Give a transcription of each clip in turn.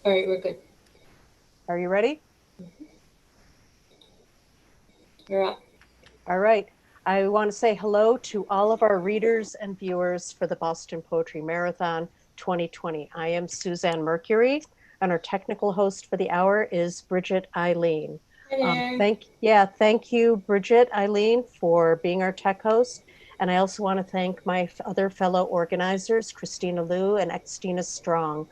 All right, we're good. Are you ready? You're up. All right. I want to say hello to all of our readers and viewers for the Boston Poetry Marathon 2020. I am Suzanne Mercury, and our technical host for the hour is Bridget Eileen. Hi there. Thank you, Bridget Eileen, for being our tech host. And I also want to thank my other fellow organizers, Christina Liu and Xtina Strong.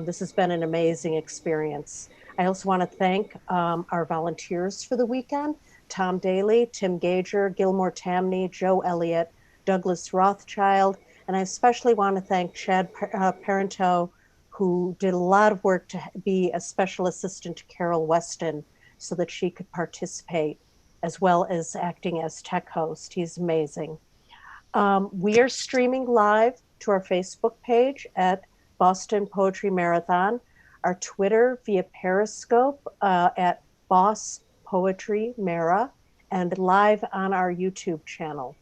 This has been an amazing experience. I also want to thank our volunteers for the weekend. Tom Daly, Tim Gager, Gilmore Tamney, Joe Elliott, Douglas Rothschild, and I especially want to thank Chad Parenteau, who did a lot of work to be a special assistant to Carol Weston so that she could participate, as well as acting as tech host. He's amazing. We are streaming live to our Facebook page at Boston Poetry Marathon, our Twitter via Periscope at Boss Poetry Mara, and live on our YouTube channel.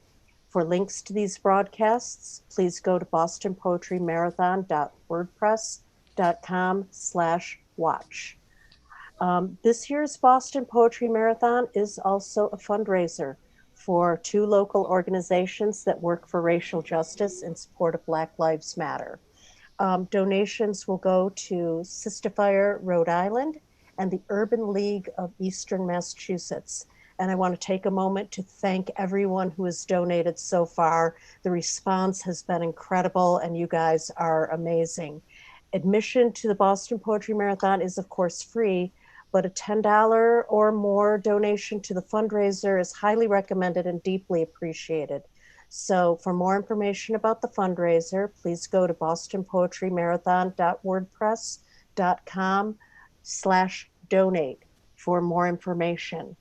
For links to these broadcasts, please go to bostonpoetrymarathon.wordpress.com/watch. This year's Boston Poetry Marathon is also a fundraiser for two local organizations that work for racial justice in support of Black Lives Matter. Donations will go to Sistifier, Rhode Island, and the Urban League of Eastern Massachusetts. And I want to take a moment to thank everyone who has donated so far. The response has been incredible, and you guys are amazing. Admission to the Boston Poetry Marathon is, of course, free, but a $10 or more donation to the fundraiser is highly recommended and deeply appreciated. So for more information about the fundraiser, please go to bostonpoetrymarathon.wordpress.com/donate for more information.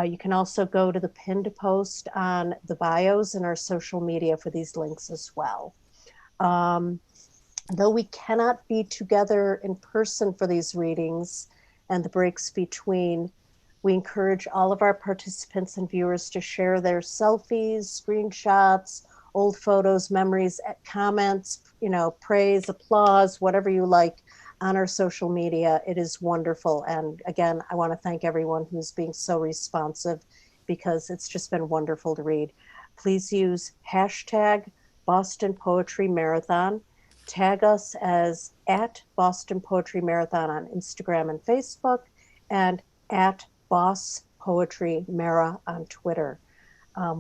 You can also go to the pinned post on the bios in our social media for these links as well. Though we cannot be together in person for these readings and the breaks between, we encourage all of our participants and viewers to share their selfies, screenshots, old photos, memories, comments, praise, applause, whatever you like on our social media. It is wonderful. And again, I want to thank everyone who's being so responsive because it's just been wonderful to read. Please use hashtag Boston Poetry Marathon. Tag us as at Boston Poetry Marathon on Instagram and Facebook, and at Boss Poetry Mara on Twitter.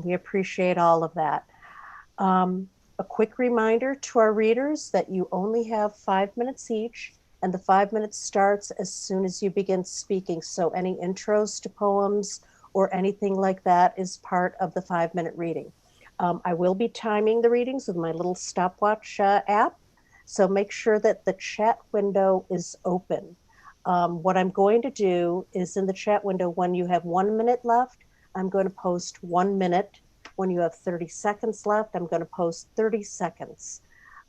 We appreciate all of that. A quick reminder to our readers that you only have 5 minutes each, and the 5 minutes starts as soon as you begin speaking. So any intros to poems or anything like that is part of the 5-minute reading. I will be timing the readings with my little stopwatch app. So make sure that the chat window is open. What I'm going to do is in the chat window, when you have 1 minute left, I'm going to post 1 minute. When you have 30 seconds left, I'm going to post 30 seconds.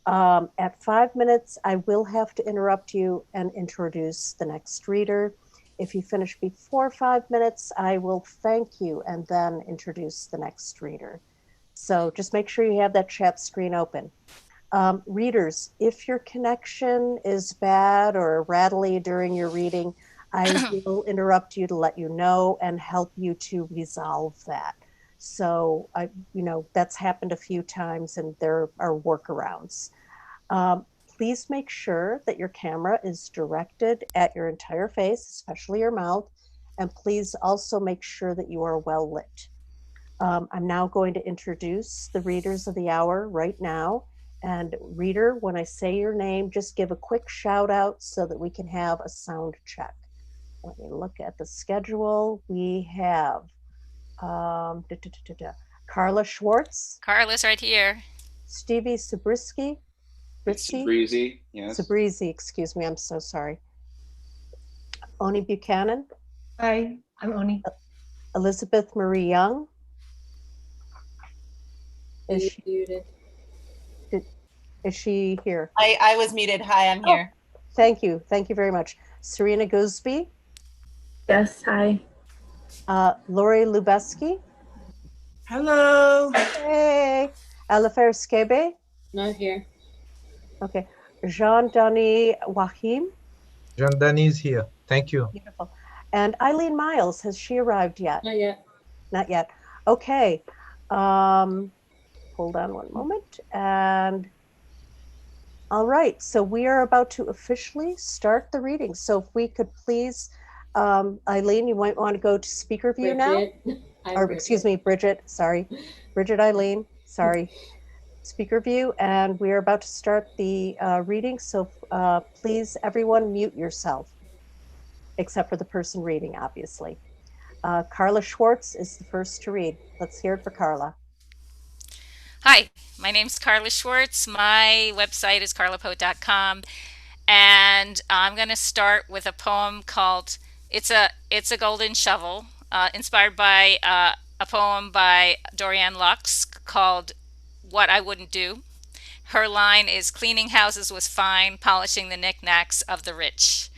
At 5 minutes, I will have to interrupt you and introduce the next reader. If you finish before 5 minutes, I will thank you and then introduce the next reader. So just make sure you have that chat screen open. Readers, if your connection is bad or rattly during your reading, I will interrupt you to let you know and help you to resolve that. So that's happened a few times and there are workarounds. Please make sure that your camera is directed at your entire face, especially your mouth, and please also make sure that you are well lit. I'm now going to introduce the readers of the hour right now. And reader, when I say your name, just give a quick shout out so that we can have a sound check. Let me look at the schedule. We have Carla Schwartz. Carla's right here. Stevie Subrizi. Subrizi, yes. Subrizi, excuse me, I'm so sorry. Oni Buchanan. Hi, I'm Oni. Elizabeth Marie Young. Is she muted? Is she here? I was muted. Hi, I'm here. Thank you. Thank you very much. Serina Gousby. Yes, hi. Lori Lubeski. Hello. Hey. Alifair Skebe. Not here. Okay. Dany Joachim. Dany is here. Thank you. Beautiful. And Eileen Miles, has she arrived yet? Not yet. Not yet. Okay. Hold on one moment. And all right, so we are about to officially start the reading. So if we could please, Eileen, you might want to go to speaker view now. Or excuse me, Bridget, sorry. Bridget, Eileen, sorry. Speaker view, and we are about to start the reading. So please, everyone, mute yourself, except for the person reading, obviously. Carla Schwartz is the first to read. Let's hear it for Carla. Hi, my name's Carla Schwartz. My website is carlapoet.com, and I'm going to start with a poem called It's a Golden Shovel, inspired by a poem by Dorianne Lux called What I Wouldn't Do. Her line is, cleaning houses was fine, polishing the knickknacks of the rich.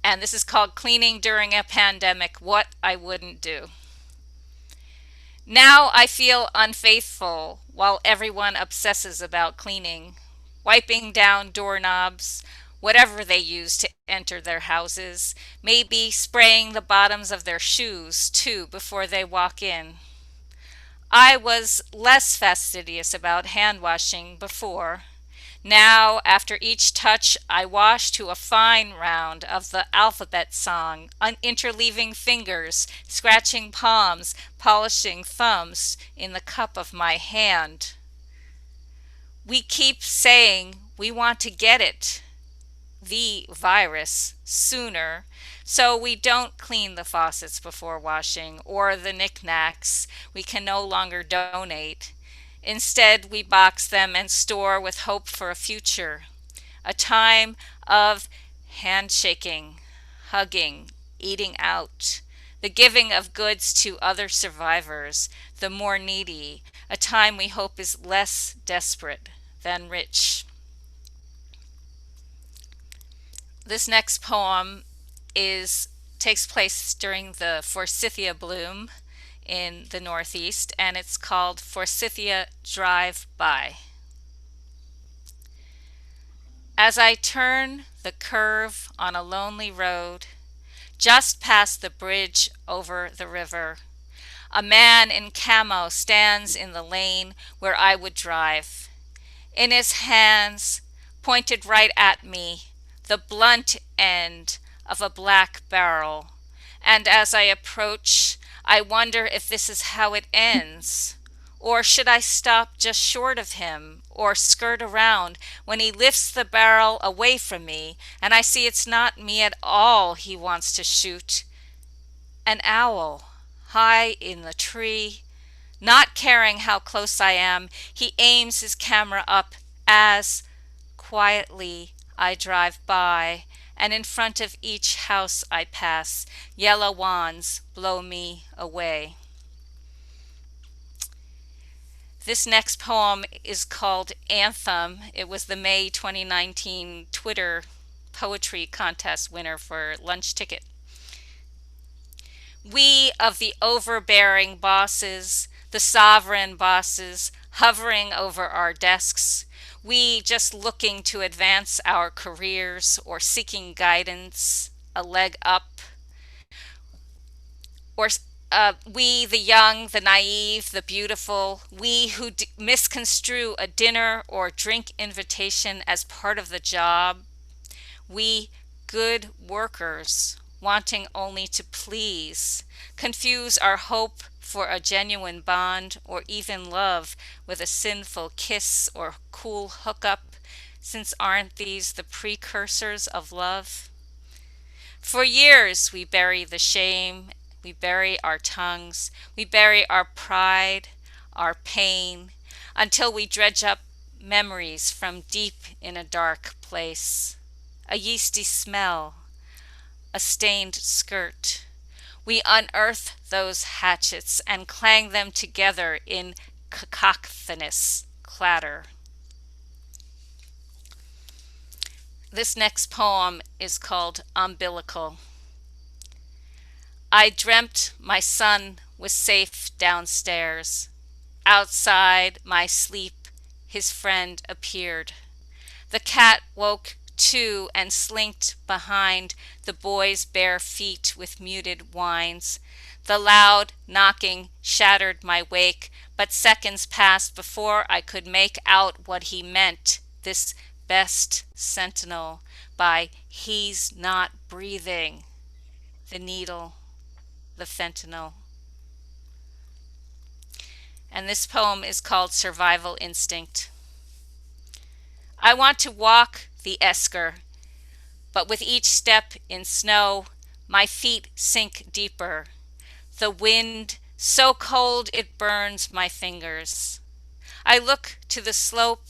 And this is called Cleaning During a Pandemic, What I Wouldn't Do. Now I feel unfaithful while everyone obsesses about cleaning, wiping down doorknobs, whatever they use to enter their houses, maybe spraying the bottoms of their shoes too before they walk in. I was less fastidious about hand washing before. Now, after each touch, I wash to a fine round of the alphabet song, interleaving fingers, scratching palms, polishing thumbs in the cup of my hand. We keep saying we want to get it, the virus, sooner, so we don't clean the faucets before washing or the knickknacks we can no longer donate. Instead, we box them and store with hope for a future, a time of handshaking, hugging, eating out, the giving of goods to other survivors, the more needy, a time we hope is less desperate than rich. This next poem takes place during the Forsythia bloom in the Northeast, and it's called Forsythia Drive By. As I turn the curve on a lonely road, just past the bridge over the river, a man in camo stands in the lane where I would drive. In his hands, pointed right at me, the blunt end of a black barrel, and as I approach, I wonder if this is how it ends, or should I stop just short of him, or skirt around when he lifts the barrel away from me, and I see it's not me at all he wants to shoot. An owl, high in the tree, not caring how close I am, he aims his camera up as, quietly, I drive by, and in front of each house I pass, yellow wands blow me away. This next poem is called Anthem. It was the May 2019 Twitter Poetry Contest winner for Lunch Ticket. We of the overbearing bosses, the sovereign bosses, hovering over our desks, we just looking to advance our careers or seeking guidance, a leg up, or we, the young, the naive, the beautiful, we who misconstrue a dinner or drink invitation as part of the job, we good workers wanting only to please, confuse our hope for a genuine bond or even love with a sinful kiss or cool hookup, since aren't these the precursors of love? For years we bury the shame, we bury our tongues, we bury our pride, our pain, until we dredge up memories from deep in a dark place. A yeasty smell, a stained skirt. We unearth those hatchets and clang them together in cacophonous clatter. This next poem is called Umbilical. I dreamt my son was safe downstairs. Outside my sleep, his friend appeared. The cat woke to and slinked behind the boy's bare feet with muted whines. The loud knocking shattered my wake, but seconds passed before I could make out what he meant, this best sentinel, by "he's not breathing." The needle, the fentanyl. And this poem is called Survival Instinct. I want to walk the esker, but with each step in snow, my feet sink deeper. The wind, so cold it burns my fingers. I look to the slope,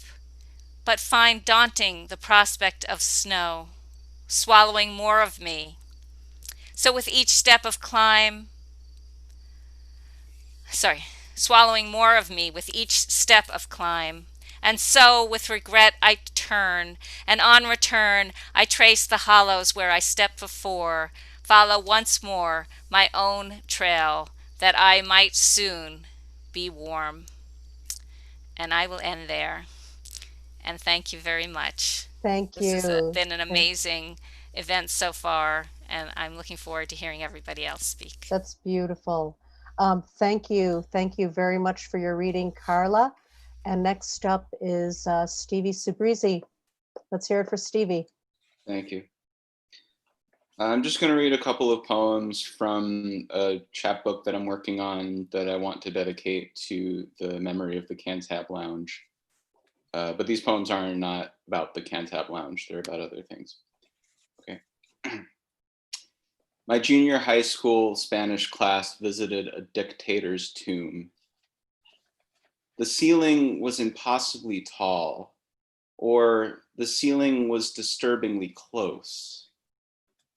but find daunting the prospect of snow, swallowing more of me. So with each step of climb, swallowing more of me with each step of climb. And so with regret I turn, and on return I trace the hollows where I stepped before, follow once more my own trail, that I might soon be warm. And I will end there. And thank you very much. Thank you. This has been an amazing event so far, and I'm looking forward to hearing everybody else speak. That's beautiful. Thank you. Thank you very much for your reading, Carla. And next up is Stevie Subrizi. Let's hear it for Stevie. Thank you. I'm just going to read a couple of poems from a chapbook that I'm working on that I want to dedicate to the memory of the Cantab Lounge. But these poems are not about the Cantab Lounge, they're about other things. Okay. My junior high school Spanish class visited a dictator's tomb. The ceiling was impossibly tall, or the ceiling was disturbingly close,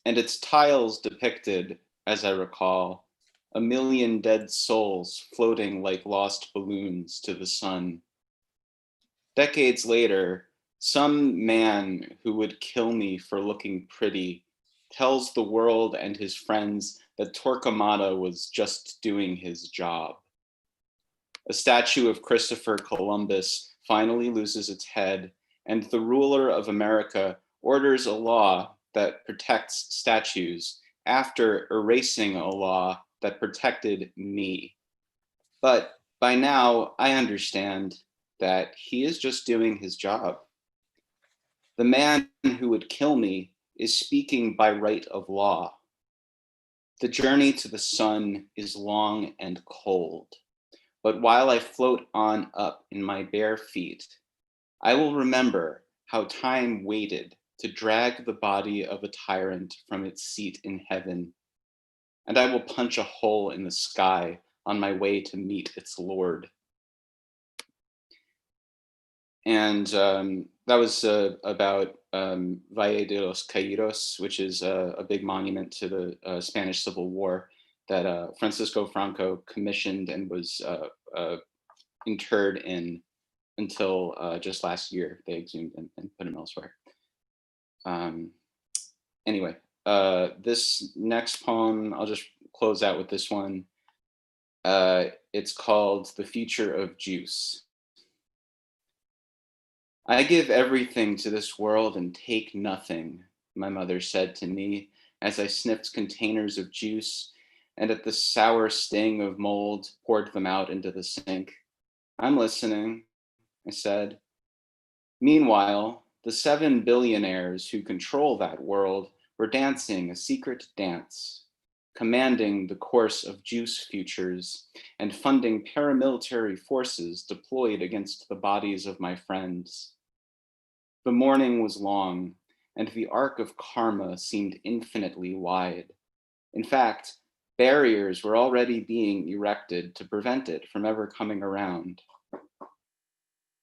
and its tiles depicted, as I recall, 1,000,000 dead souls floating like lost balloons to the sun. Decades later, some man who would kill me for looking pretty tells the world and his friends that Torquemada was just doing his job. A statue of Christopher Columbus finally loses its head, and the ruler of America orders a law that protects statues after erasing a law that protected me. But by now, I understand that he is just doing his job. The man who would kill me is speaking by right of law. The journey to the sun is long and cold, but while I float on up in my bare feet, I will remember how time waited to drag the body of a tyrant from its seat in heaven, and I will punch a hole in the sky on my way to meet its Lord. And that was about Valle de los Caídos, which is a big monument to the Spanish Civil War that Francisco Franco commissioned and was interred in until just last year. They exhumed and put him elsewhere. Anyway, this next poem, I'll just close out with this one. It's called The Future of Juice. I give everything to this world and take nothing, my mother said to me as I sniffed containers of juice and at the sour sting of mold poured them out into the sink. I'm listening, I said. Meanwhile, the 7 billionaires who control that world were dancing a secret dance, commanding the course of juice futures and funding paramilitary forces deployed against the bodies of my friends. The morning was long, and the arc of karma seemed infinitely wide. In fact, barriers were already being erected to prevent it from ever coming around.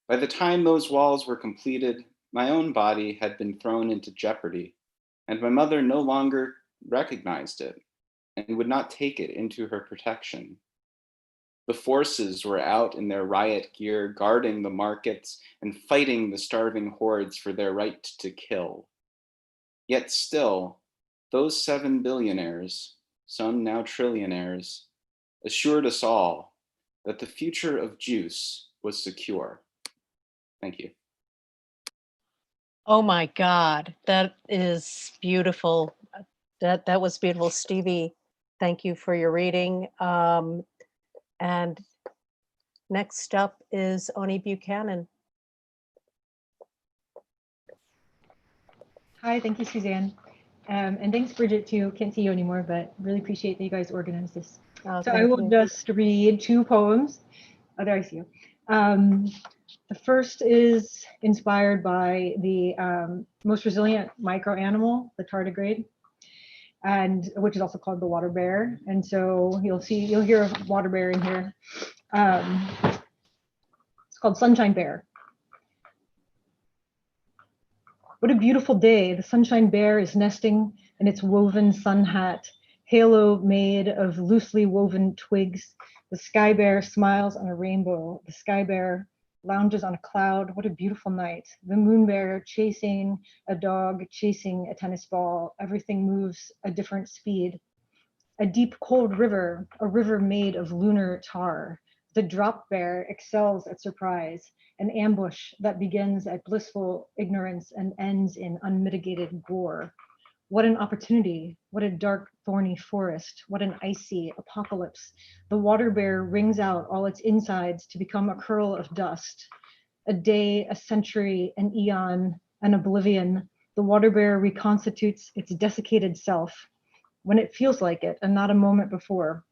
By the time those walls were completed, my own body had been thrown into jeopardy, and my mother no longer recognized it and would not take it into her protection. The forces were out in their riot gear, guarding the markets and fighting the starving hordes for their right to kill. Yet still, those 7 billionaires, some now trillionaires, assured us all that the future of juice was secure. Thank you. Oh my God, that is beautiful. That was beautiful, Stevie. Thank you for your reading. And next up is Oni Buchanan. Hi, thank you, Suzanne. And thanks, Bridget, too. Can't see you anymore, but really appreciate that you guys organized this. Oh, So I thank will you. just read 2 poems. Oh, there I see you. The first is inspired by the most resilient micro animal, the tardigrade, and which is also called the water bear. And so you'll hear a water bear in here. It's called Sunshine Bear. What a beautiful day. The Sunshine Bear is nesting in its woven sun hat, halo made of loosely woven twigs. The Sky Bear smiles on a rainbow. The Sky Bear lounges on a cloud. What a beautiful night. The Moon Bear chasing a dog, chasing a tennis ball. Everything moves a different speed. A deep, cold river, a river made of lunar tar. The Drop Bear excels at surprise, an ambush that begins at blissful ignorance and ends in unmitigated gore. What an opportunity, what a dark, thorny forest, what an icy apocalypse. The water bear wrings out all its insides to become a curl of dust. A day, a century, an eon, an oblivion. The water bear reconstitutes its desiccated self when it feels like it and not a moment before.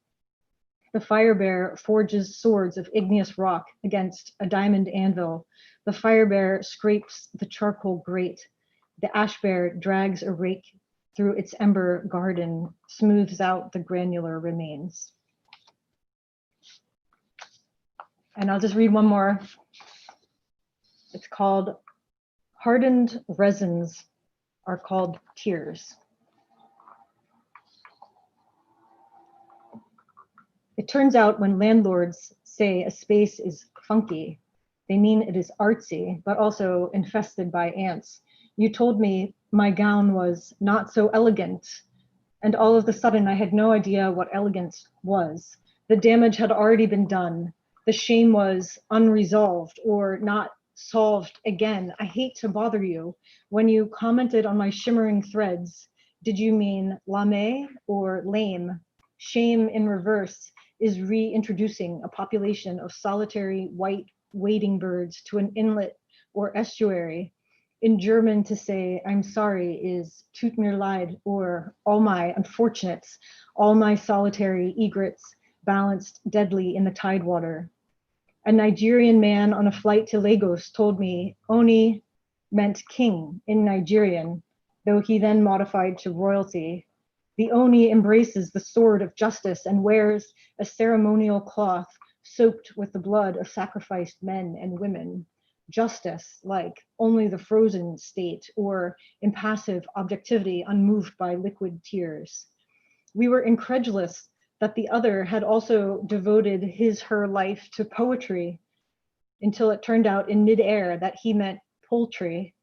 The fire bear forges swords of igneous rock against a diamond anvil. The fire bear scrapes the charcoal grate. The ash bear drags a rake through its ember garden, smooths out the granular remains. And I'll just read one more. It's called Hardened Resins Are Called Tears. It turns out when landlords say a space is funky, they mean it is artsy, but also infested by ants. You told me my gown was not so elegant, and all of a sudden I had no idea what elegance was. The damage had already been done. The shame was unresolved or not solved again. I hate to bother you. When you commented on my shimmering threads, did you mean lame or lame? Shame in reverse is reintroducing a population of solitary white wading birds to an inlet or estuary. In German, to say I'm sorry is tut mir leid, or all my unfortunates, all my solitary egrets balanced deadly in the tidewater. A Nigerian man on a flight to Lagos told me Oni meant king in Nigerian, though he then modified to royalty. The Oni embraces the sword of justice and wears a ceremonial cloth soaked with the blood of sacrificed men and women. Justice, like only the frozen state, or impassive objectivity unmoved by liquid tears. We were incredulous that the other had also devoted her life to poetry until it turned out in midair that he meant poultry.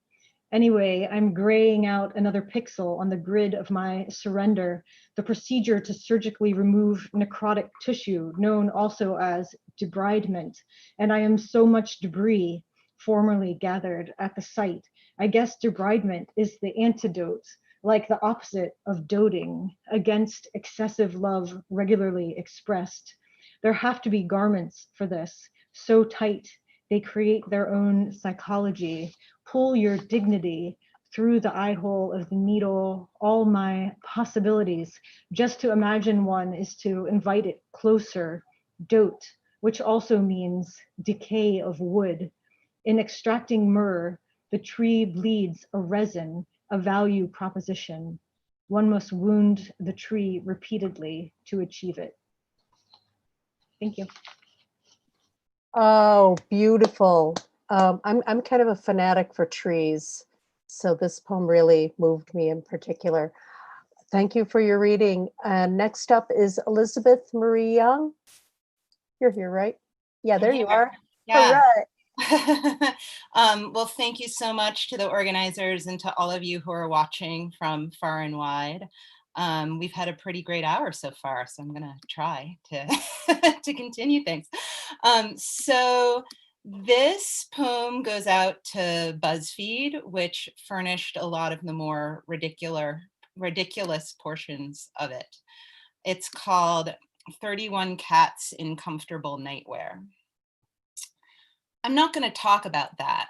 Anyway, I'm graying out another pixel on the grid of my surrender, the procedure to surgically remove necrotic tissue, known also as debridement, and I am so much debris formerly gathered at the site. I guess debridement is the antidote, like the opposite of doting, against excessive love regularly expressed. There have to be garments for this, so tight they create their own psychology. Pull your dignity through the eye hole of the needle, all my possibilities. Just to imagine one is to invite it closer. Dote, which also means decay of wood. In extracting myrrh, the tree bleeds a resin, a value proposition. One must wound the tree repeatedly to achieve it. Thank you. Oh, beautiful. I'm kind of a fanatic for trees, so this poem really moved me in particular. Thank you for your reading. And next up is Elizabeth Marie Young. You're here, right? Yeah, there you are. Yeah. Hooray. Well, thank you so much to the organizers and to all of you who are watching from far and wide. We've had a pretty great hour so far, so I'm gonna try to to continue things. So This poem goes out to BuzzFeed, which furnished a lot of the more ridiculous portions of it. It's called 31 Cats in Comfortable Nightwear. I'm not going to talk about that.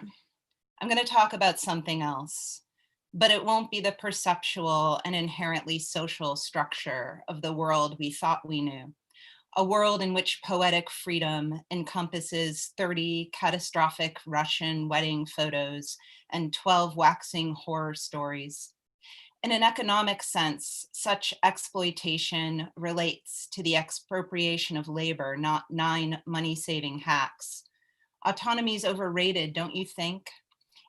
I'm going to talk about something else, but it won't be the perceptual and inherently social structure of the world we thought we knew. A world in which poetic freedom encompasses 30 catastrophic Russian wedding photos and 12 waxing horror stories. In an economic sense, such exploitation relates to the expropriation of labor, not 9 money-saving hacks. Autonomy is overrated, don't you think?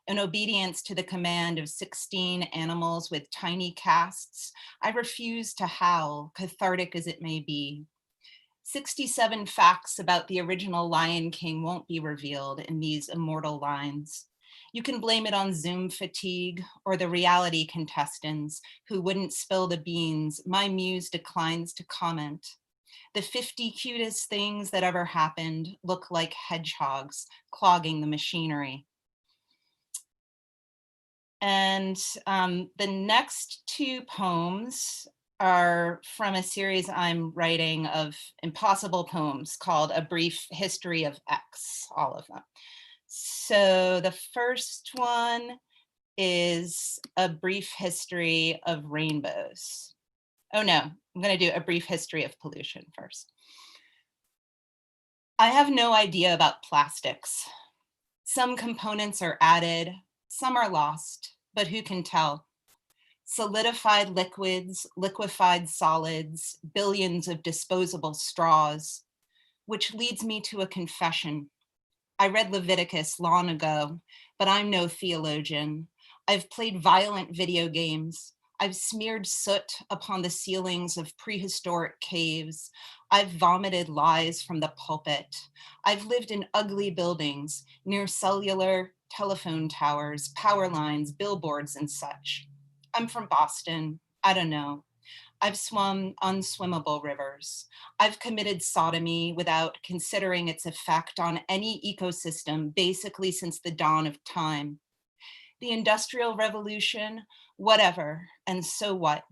In obedience to the command of 16 animals with tiny casts, I refuse to howl, cathartic as it may be. 67 facts about the original Lion King won't be revealed in these immortal lines. You can blame it on Zoom fatigue or the reality contestants who wouldn't spill the beans. My muse declines to comment. The 50 cutest things that ever happened look like hedgehogs clogging the machinery. And the next 2 poems are from a series I'm writing of impossible poems called A Brief History of X, all of them. So the first one is A Brief History of Rainbows. Oh no, I'm gonna do A Brief History of Pollution first. I have no idea about plastics. Some components are added, some are lost, but who can tell? Solidified liquids, liquefied solids, billions of disposable straws, which leads me to a confession. I read Leviticus long ago, but I'm no theologian. I've played violent video games. I've smeared soot upon the ceilings of prehistoric caves. I've vomited lies from the pulpit. I've lived in ugly buildings near cellular telephone towers, power lines, billboards, and such. I'm from Boston. I don't know. I've swum unswimmable rivers. I've committed sodomy without considering its effect on any ecosystem, basically since the dawn of time. The Industrial Revolution, whatever, and so what?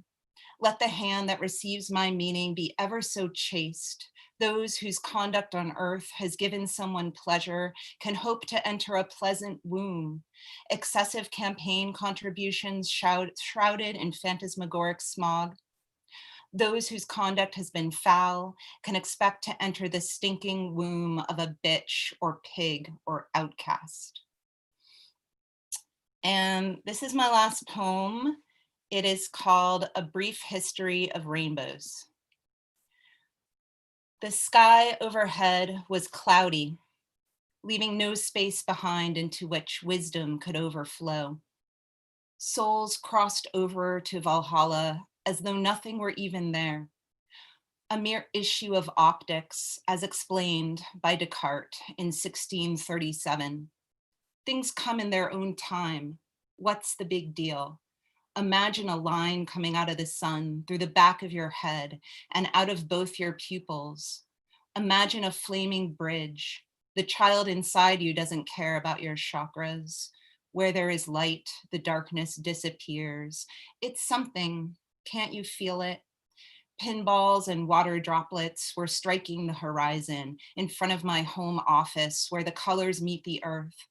Let the hand that receives my meaning be ever so chaste. Those whose conduct on earth has given someone pleasure can hope to enter a pleasant womb. Excessive campaign contributions shrouded in phantasmagoric smog. Those whose conduct has been foul can expect to enter the stinking womb of a bitch or pig or outcast. And this is my last poem. It is called A Brief History of Rainbows. The sky overhead was cloudy, leaving no space behind into which wisdom could overflow. Souls crossed over to Valhalla as though nothing were even there. A mere issue of optics, as explained by Descartes in 1637. Things come in their own time. What's the big deal? Imagine a line coming out of the sun through the back of your head and out of both your pupils. Imagine a flaming bridge. The child inside you doesn't care about your chakras. Where there is light, the darkness disappears. It's something, can't you feel it? Pinballs and water droplets were striking the horizon in front of my home office where the colors meet the earth.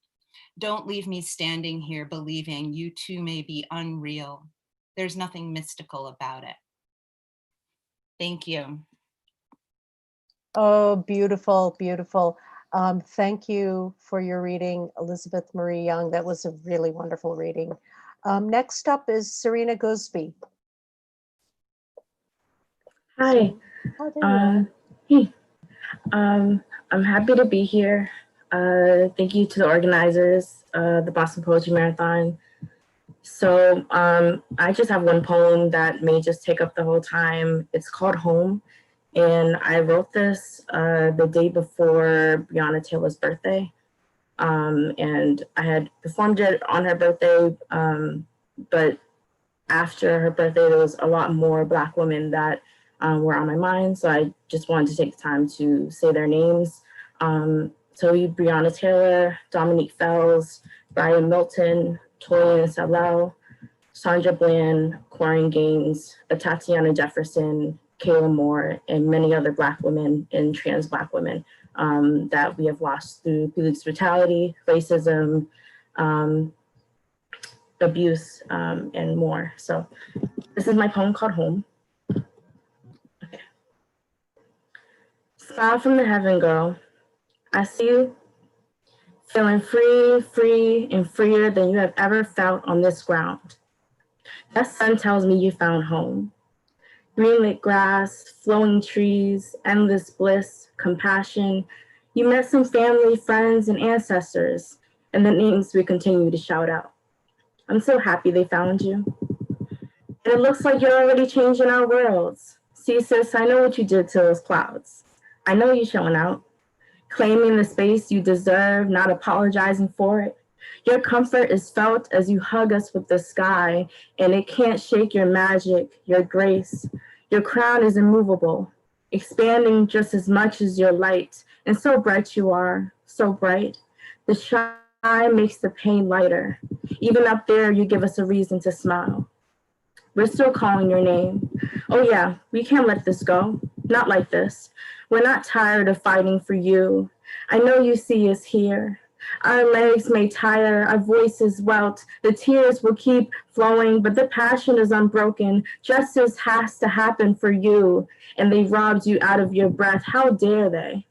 Don't leave me standing here believing you too may be unreal. There's nothing mystical about it. Thank you. Oh, beautiful, beautiful. Thank you for your reading, Elizabeth Marie Young. That was a really wonderful reading. Next up is Serina Gousby. Hi. Oh, there you are. Hey. I'm happy to be here. Thank you to the organizers, the Boston Poetry Marathon. So I just have one poem that may just take up the whole time. It's called Home. And I wrote this the day before Breonna Taylor's birthday. And I had performed it on her birthday, but after her birthday, there was a lot more Black women that were on my mind. So I just wanted to take the time to say their names. Zoe Breonna Taylor, Dominique Fells, Brian Milton, Toyin Salel, Sandra Bland, Corin Gaines, Tatiana Jefferson, Kayla Moore, and many other Black women and trans Black women that we have lost through police brutality, racism, abuse, and more. So this is my poem called Home. Okay. Smile from the heaven, girl. I see you feeling free, free, and freer than you have ever felt on this ground. That sun tells me you found home. Greenlit grass, flowing trees, endless bliss, compassion. You met some family, friends, and ancestors, and the names we continue to shout out. I'm so happy they found you. And it looks like you're already changing our worlds. See, sis, I know what you did to those clouds. I know you showing out, claiming the space you deserve, not apologizing for it. Your comfort is felt as you hug us with the sky, and it can't shake your magic, your grace. Your crown is immovable, expanding just as much as your light. And so bright you are, so bright. The shine makes the pain lighter. Even up there, you give us a reason to smile. We're still calling your name. Oh yeah, we can't let this go. Not like this. We're not tired of fighting for you. I know you see us here. Our legs may tire, our voices welt, the tears will keep flowing, but the passion is unbroken. Justice has to happen for you, and they robbed you out of your breath. How dare they?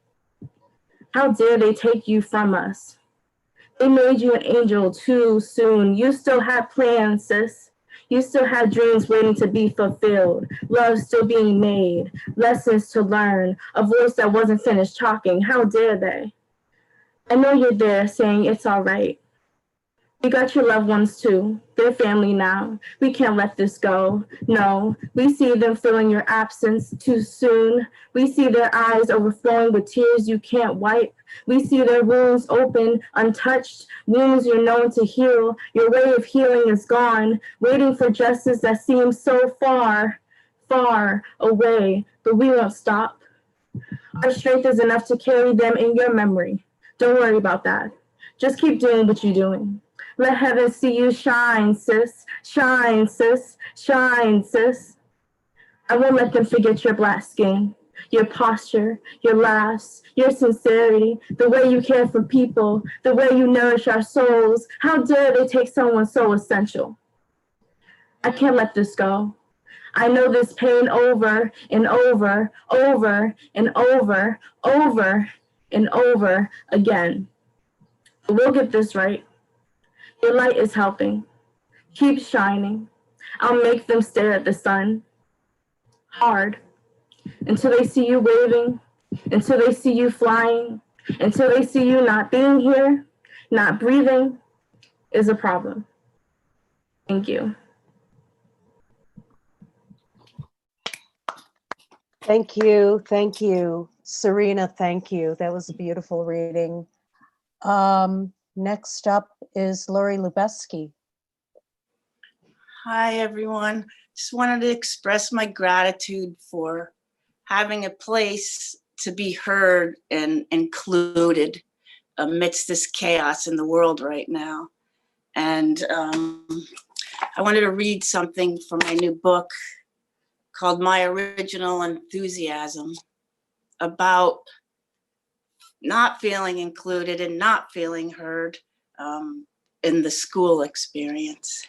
How dare they take you from us? They made you an angel too soon. You still had plans, sis. You still had dreams waiting to be fulfilled, love still being made, lessons to learn, a voice that wasn't finished talking. How dare they? I know you're there saying it's all right. You got your loved ones too. They're family now. We can't let this go. No, we see them feeling your absence too soon. We see their eyes overflowing with tears you can't wipe. We see their wounds open, untouched, wounds you're known to heal. Your way of healing is gone, waiting for justice that seems so far, far away, but we won't stop. Our strength is enough to carry them in your memory. Don't worry about that. Just keep doing what you're doing. Let heaven see you shine, sis. Shine, sis. Shine, sis. I won't let them forget your Black skin, your posture, your laughs, your sincerity, the way you care for people, the way you nourish our souls. How dare they take someone so essential? I can't let this go. I know this pain over and over, over and over, over and over again. But we'll get this right. Your light is helping. Keep shining. I'll make them stare at the sun hard until they see you waving, until they see you flying, until they see you not being here, not breathing is a problem. Thank you. Thank you. Thank you. Serina, thank you. That was a beautiful reading. Next up is Lori Lubeski. Hi, everyone. Just wanted to express my gratitude for having a place to be heard and included amidst this chaos in the world right now. And I wanted to read something from my new book called My Original Enthusiasm, about not feeling included and not feeling heard in the school experience.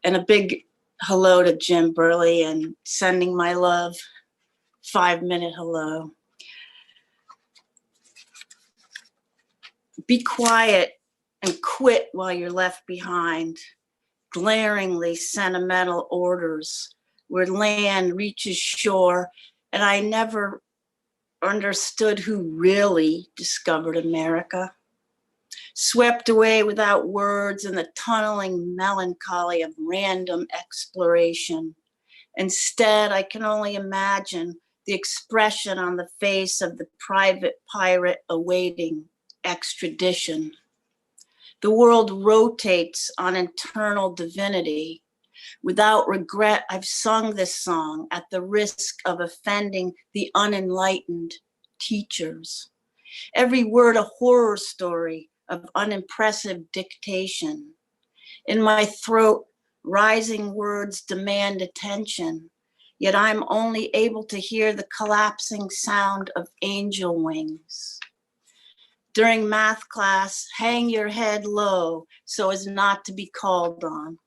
And a big hello to Jim Burley and sending my love, 5-minute hello. Be quiet and quit while you're left behind. Glaringly sentimental orders where land reaches shore, and I never understood who really discovered America. Swept away without words in the tunneling melancholy of random exploration. Instead, I can only imagine the expression on the face of the private pirate awaiting extradition. The world rotates on internal divinity. Without regret, I've sung this song at the risk of offending the unenlightened teachers. Every word a horror story of unimpressive dictation. In my throat, rising words demand attention, yet I'm only able to hear the collapsing sound of angel wings. During math class, hang your head low so as not to be called on.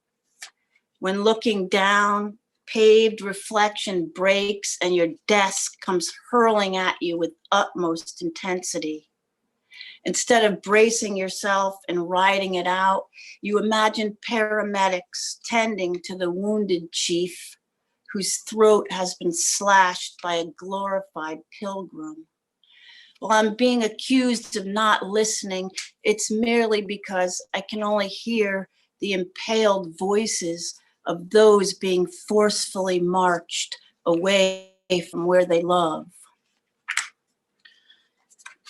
When looking down, paved reflection breaks and your desk comes hurling at you with utmost intensity. Instead of bracing yourself and riding it out, you imagine paramedics tending to the wounded chief whose throat has been slashed by a glorified pilgrim. While I'm being accused of not listening, it's merely because I can only hear the impaled voices of those being forcefully marched away from where they love.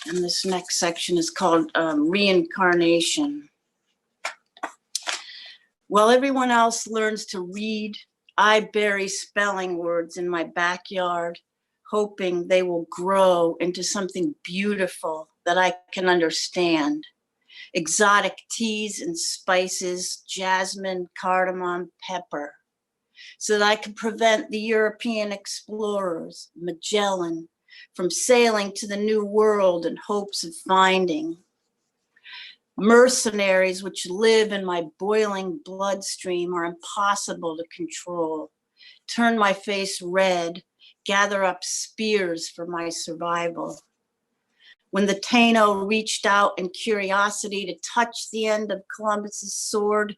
And this next section is called Reincarnation. While everyone else learns to read, I bury spelling words in my backyard, hoping they will grow into something beautiful that I can understand. Exotic teas and spices, jasmine, cardamom, pepper, so that I can prevent the European explorers, Magellan, from sailing to the New World in hopes of finding. Mercenaries which live in my boiling bloodstream are impossible to control. Turn my face red, gather up spears for my survival. When the Taino reached out in curiosity to touch the end of Columbus's sword,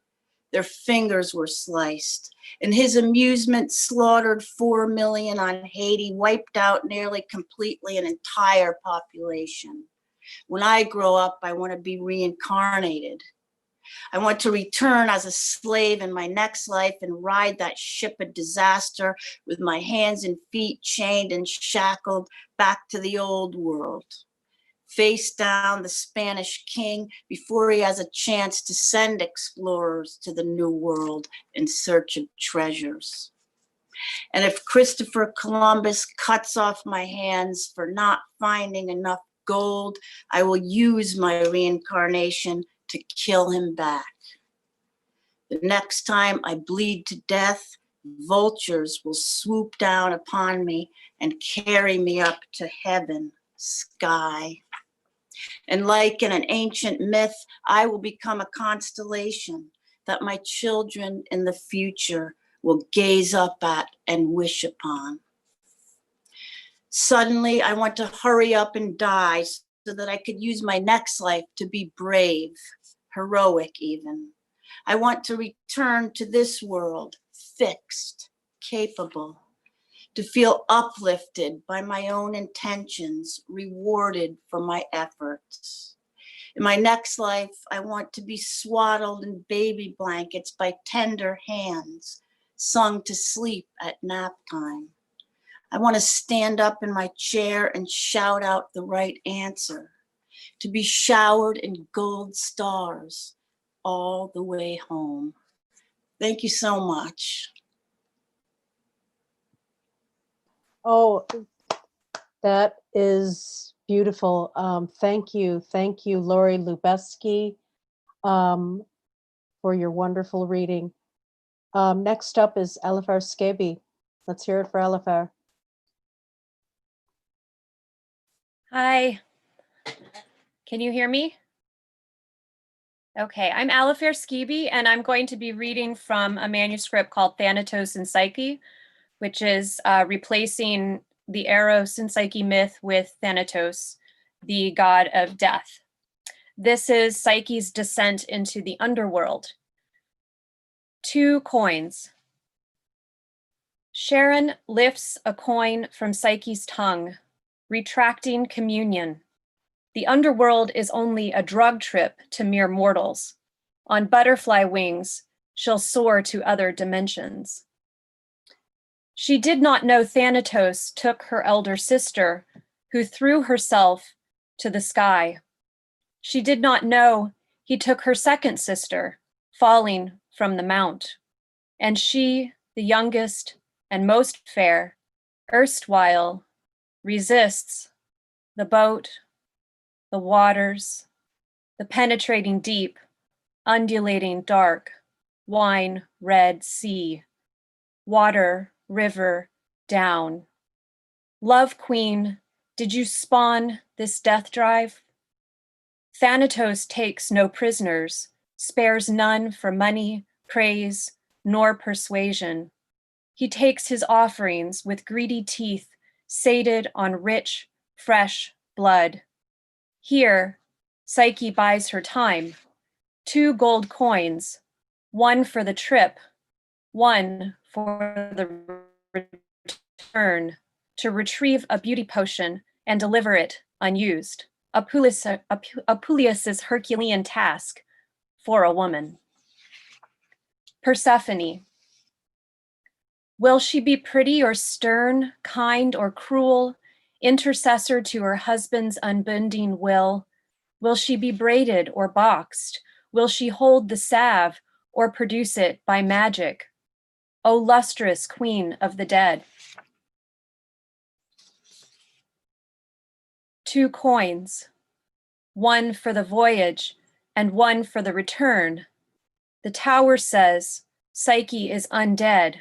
their fingers were sliced. In his amusement, slaughtered 4 million on Haiti, wiped out nearly completely an entire population. When I grow up, I want to be reincarnated. I want to return as a slave in my next life and ride that ship of disaster with my hands and feet chained and shackled back to the old world. Face down the Spanish king before he has a chance to send explorers to the New World in search of treasures. And if Christopher Columbus cuts off my hands for not finding enough gold, I will use my reincarnation to kill him back. The next time I bleed to death, vultures will swoop down upon me and carry me up to heaven, sky. And like in an ancient myth, I will become a constellation that my children in the future will gaze up at and wish upon. Suddenly, I want to hurry up and die so that I could use my next life to be brave, heroic even. I want to return to this world, fixed, capable, to feel uplifted by my own intentions, rewarded for my efforts. In my next life, I want to be swaddled in baby blankets by tender hands, sung to sleep at nap time. I want to stand up in my chair and shout out the right answer, to be showered in gold stars all the way home. Thank you so much. Oh, that is beautiful. Thank you, Lori Lubeski, for your wonderful reading. Next up is Alifair Skebe. Let's hear it for Alifair. Hi, can you hear me? Okay, I'm Alifair Skebe, and I'm going to be reading from a manuscript called Thanatos and Psyche, which is replacing the Eros and Psyche myth with Thanatos, the god of death. This is Psyche's descent into the underworld. 2 coins. Sharon lifts a coin from Psyche's tongue, retracting communion. The underworld is only a drug trip to mere mortals. On butterfly wings, she'll soar to other dimensions. She did not know Thanatos took her elder sister, who threw herself to the sky. She did not know he took her second sister, falling from the mount. And she, the youngest and most fair, erstwhile, resists the boat the waters, the penetrating deep, undulating dark, wine red sea, water, river, down. Love queen, did you spawn this death drive? Thanatos takes no prisoners, spares none for money, praise, nor persuasion. He takes his offerings with greedy teeth, sated on rich, fresh blood. Here, Psyche buys her time. 2 gold coins, 1 for the trip, 1 for the return, to retrieve a beauty potion and deliver it unused. Apuleius's Herculean task for a woman. Persephone. Will she be pretty or stern, kind or cruel, intercessor to her husband's unbending will? Will she be braided or boxed? Will she hold the salve or produce it by magic? O lustrous queen of the dead. 2 coins, 1 for the voyage and 1 for the return. The tower says Psyche is undead.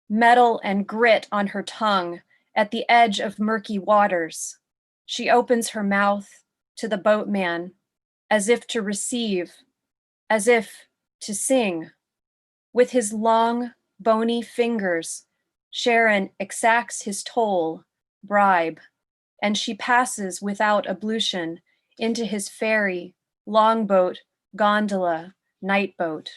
Metal and grit on her tongue at the edge of murky waters. She opens her mouth to the boatman as if to receive, as if to sing. With his long, bony fingers, Charon exacts his toll, bribe, and she passes without ablution into his ferry, longboat, gondola, night boat.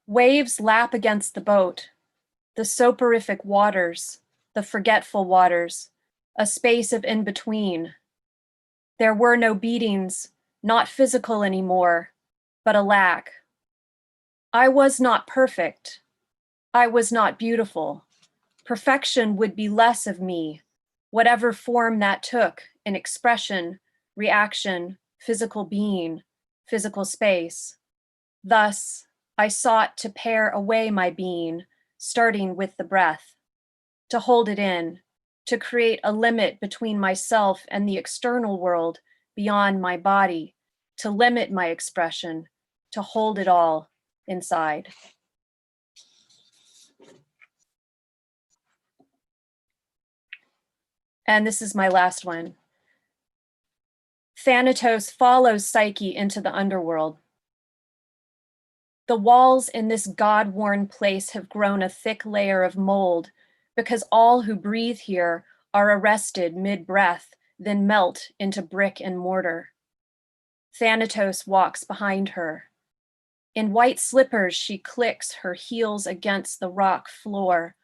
Waves lap against the boat, the soporific waters, the forgetful waters, a space of in-between. There were no beatings, not physical anymore, but a lack. I was not perfect. I was not beautiful. Perfection would be less of me, whatever form that took in expression, reaction, physical being, physical space. Thus, I sought to pare away my being, starting with the breath, to hold it in, to create a limit between myself and the external world beyond my body, to limit my expression, to hold it all inside. And this is my last one. Thanatos follows Psyche into the underworld. The walls in this God-worn place have grown a thick layer of mold because all who breathe here are arrested mid-breath, then melt into brick and mortar. Thanatos walks behind her. In white slippers, she clicks her heels against the rock floor.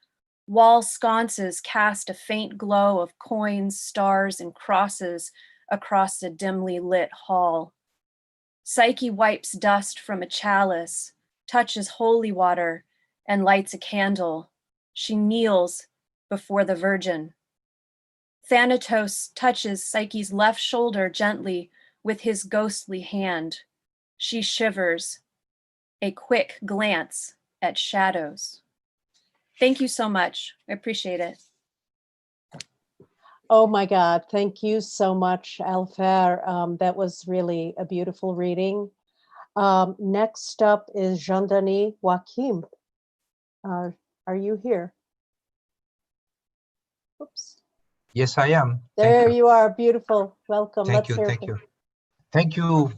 Wall sconces cast a faint glow of coins, stars, and crosses across the dimly lit hall. Psyche wipes dust from a chalice, touches holy water, and lights a candle. She kneels before the Virgin. Thanatos touches Psyche's left shoulder gently with his ghostly hand. She shivers, a quick glance at shadows. Thank you so much. I appreciate it. Oh my God, thank you so much, Alifair. That was really a beautiful reading. Next up is Dany Joachim. Are you here? Oops. Yes, I am. There you are, beautiful. Welcome. Thank you, thank you. Thank you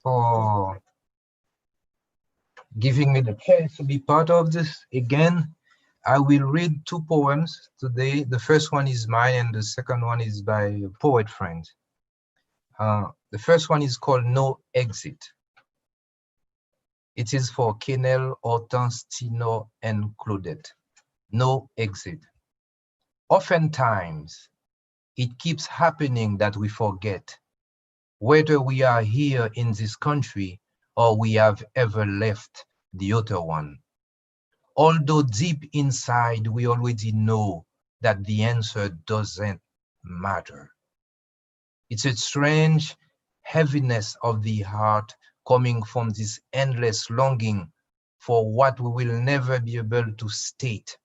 for giving me the chance to be part of this again. I will read 2 poems today. The first one is mine and the second one is by a poet friend. The first one is called No Exit. It is for Kenel, Hortense, Tino, and Claudette. No exit. Oftentimes, it keeps happening that we forget whether we are here in this country or we have ever left the other one. Although deep inside, we already know that the answer doesn't matter. It's a strange heaviness of the heart coming from this endless longing for what we will never be able to state.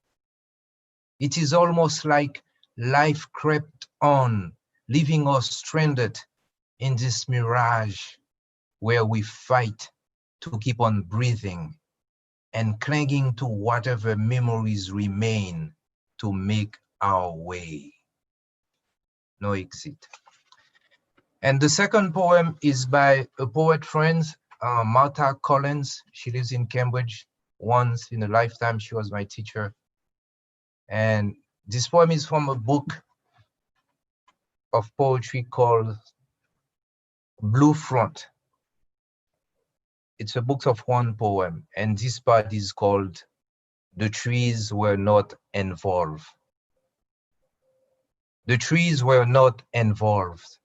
It is almost like life crept on, leaving us stranded in this mirage where we fight to keep on breathing and clinging to whatever memories remain to make our way. No exit. And the second poem is by a poet friend, Martha Collins. She lives in Cambridge. Once in a lifetime, she was my teacher. And this poem is from a book of poetry called Blue Front. It's a book of one poem, and this part is called The Trees Were Not Involved. The trees were not involved.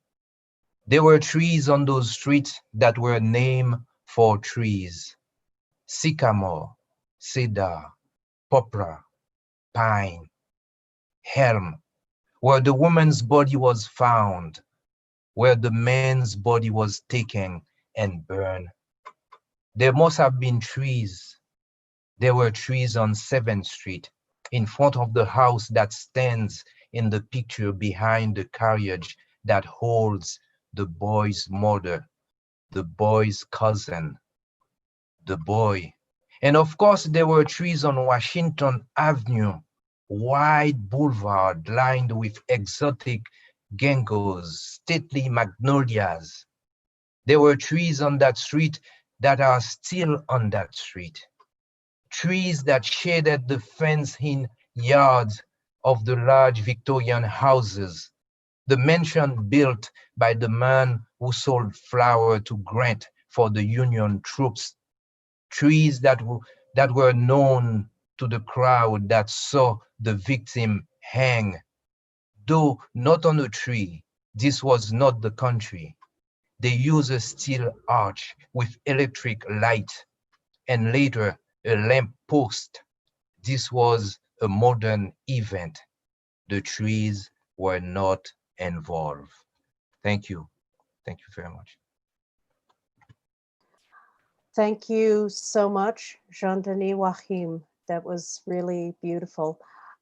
There were trees on those streets that were named for trees. Sycamore, cedar, poplar, pine, elm, where the woman's body was found, where the man's body was taken and burned. There must have been trees. There were trees on 7th Street, in front of the house that stands in the picture behind the carriage that holds the boy's mother, the boy's cousin, the boy. And of course, there were trees on Washington Avenue, wide boulevard lined with exotic ginkgos, stately magnolias. There were trees on that street that are still on that street. Trees that shaded the fenced-in yards of the large Victorian houses, the mansion built by the man who sold flour to Grant for the Union troops. Trees that were known to the crowd that saw the victim hang. Though not on a tree, this was not the country. They used a steel arch with electric light and later a lamp post. This was a modern event. The trees were not involved. Thank you. Thank you very much. Thank you so much, Jean-Denis Joachim. That was really beautiful.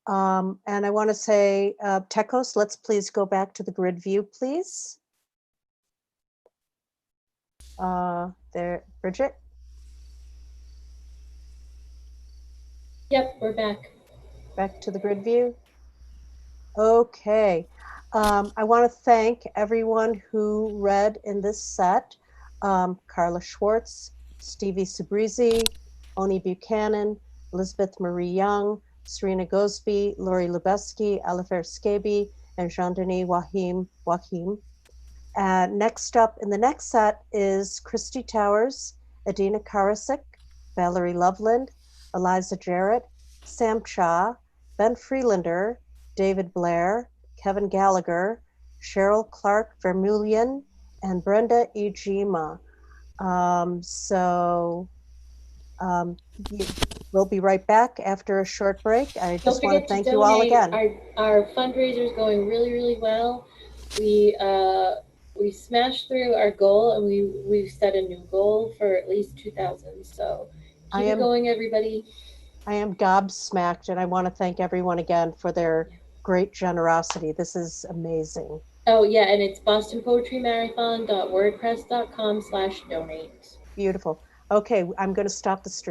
And I want to say, Tekos, let's please go back to the grid view, please. There, Bridget. Yep, we're back. Back to the grid view. Okay. I want to thank everyone who read in this set. Carla Schwartz, Stevie Subrizi, Oni Buchanan, Elizabeth Marie Young, Serina Gousby, Lori Lubeski, Alifair Skebe, and Jean-Denis Joachim. Next up in the next set is Christy Towers, Adina Karasik, Valerie Loveland, Eliza Jarrett, Sam Cha, Ben Freelander, David Blair, Kevin Gallagher, Cheryl Clark Vermeulen, and Brenda Ijima. We'll be right back after a short break. I just want to thank you all again. Our fundraiser is going really, really well. We smashed through our goal, and we've set a new goal for at least 2,000. So keep it going, everybody. I am gobsmacked, and I want to thank everyone again for their great generosity. This is amazing. Oh yeah, and it's bostonpoetrymarathon.wordpress.com/donate. Beautiful. Okay, I'm going to stop the stream.